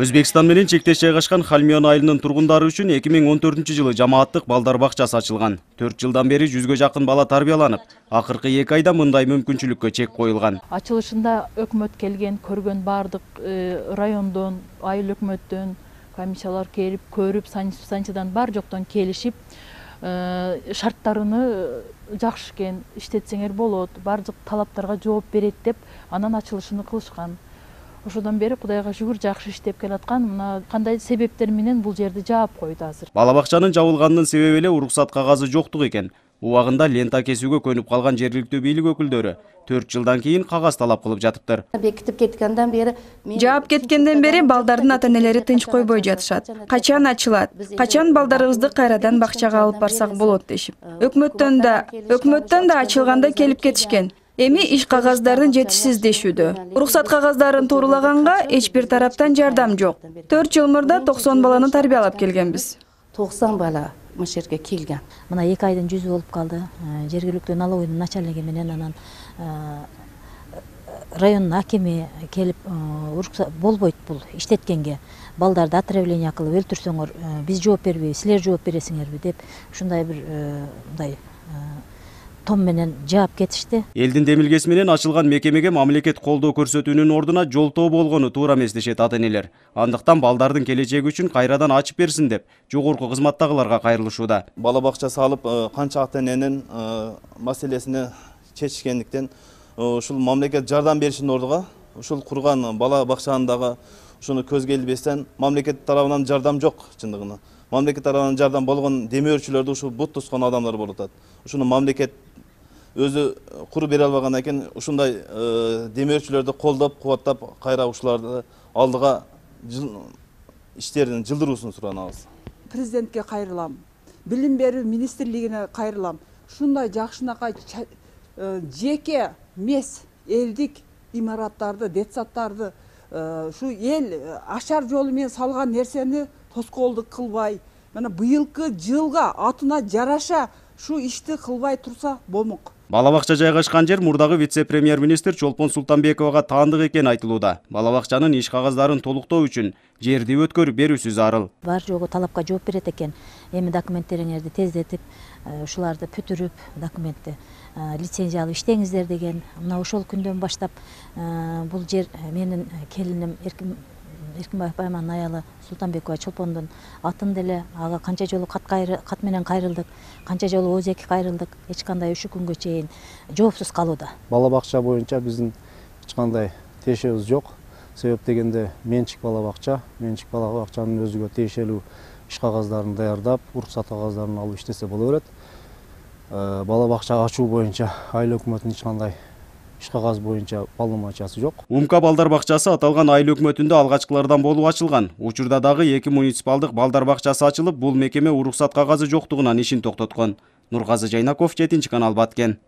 Өзбекстан менен чектеш жайгашкан Халмион айылынын тургундары үчүн 2014-жылы жамааттык балдар бакчасы ачылган. 4 жылдан бери 100гө жакын бала тарбияланып, акыркы 2 айда мындай мүмкүнчүлүккө чек коюлган. Ачылышында өкмөт келген, көргөн бардык райондон, айыл өкмөттөн комиссиялар келип, көрүп, санчыдан бар жоктон келишип, шарттарыны жакшы экен, иштетсеңер болот, бардык талаптарга жооп берет деп, анан ачылышын кылышкан. Ошодан бери Кудайга шүгүр жакшы иштеп келаткан. Мына кандай себептер менен бул жерди жаап койду азыр. Бала бакчанын жабылганынын себеби эле уруксат кагазы жоктук экен. Убагында лента кесүүгө көнүп калган жергиликтүү бийлик өкүлдөрү 4 жылдан кийин кагаз талап кылып жатыптыр. Бекитип кеткенден бери жаап кеткенден бери балдардын ата-энелери тынч койбой жатышат. Качан ачылат? Качан балдарыбызды кайрадан бакчага алып барсак болот дешип. Өкмөттөн да ачылганда келип кетишкен. Эми иш кагаздарын жетишсиз дешүүдө. Уруксат кагаздарын туурулаганга эч бир тараптан жардам жок. 4 жыл мурда 90 баланы тарбиялап келгенбиз. 90 бала мышерге келген. Мына 2 айдын жүзү болуп калды. Жергиликтүү налоговыйдын начальниги менен анан райондун акими келип болбойт бул иштеткенге. Балдарды отравление кылып өлтүрсөңөр, биз жооп бербейбиз, силер жооп бересиңерби деп ушундай бир мындай том менен жаап кетишти. Элдин демилгеси менен ачылган мекемеге мамлекет колдоо көрсөтүүнүн ордуна жолтоо болгону туура эмес дешет ата-энелер. Андыктан балдардын келечеги үчүн кайрадан ачып берсин деп жогорку кызматтагыларга кайрылышууда. Бала бакча салып, канча ата-эненин маселесини чечишкендиктен ушул мамлекет жардам беришин ордуга ушул курган бала бакчанындагы ушуну көзгө илбестен мамлекет тарабынан жардам жок чындыгында. Мамлекет тарабынан жардам болгон демөөрчүлөрдү ушул бут тускан адамдар болуп атат. Ушуну мамлекет өзү куруп бере албагандан кийин ушундай демөөрчүлөрдү колдоп, кубаттап, кайра ушуларды алдыга иштерин жылдыруусун суранабыз. Президентке кайрылам, билим берүү министрлигине кайрылам. Ушундай жакшынакай жеке мес элдик имараттарды, детсаттарды ушу эл ашар жолу менен салган нерсени тоскоолдук кылбай, мына быйылкы жылга атына жараша шу ишти кылбай турса болмок. Бала бакча жайгашкан жер мурдагы вице-премьер-министр Чолпон Султанбековага таандык экени айтылууда. Бала бакчанын иш кагаздарын толуктоо үчүн жерди өткөрүп берүүсү зарыл. Бар жогу талапка жооп берет экен. Эми документтериңерди тездетип, ушуларды бүтүрүп, документти лицензия алып иштеңиздер деген. Мына ошол күндөн баштап бул жер менин келиним Эркинбаев Баймандын аялы Султанбекова Чолпондун атын деле ага канча жолу кат менен кайрылдык, канча жолу өзеки кайрылдык, эч кандай ушу күнгө чейин жоопсуз калууда. Бала бакча боюнча биздин эч кандай тиешебиз жок. Себеп дегенде менчик бала бакчанын өзүгө тиешелүү иш кагаздарын даярдап, уруксат кагаздарын алып иштесе боло берет. Бала бакча ачуу боюнча айыл өкмөтүнүн эч кандай иш кагаз боюнча полномочиясы жок. Умка балдар бакчасы аталган айыл өкмөтүндө алгачкылардан болуп ачылган. Учурда дагы 2 муниципалдык балдар бакчасы ачылып, бул мекеме уруксат кагазы жоктугунан ишин токтоткон. Нургазы Жайнаков, 7 канал, Баткен.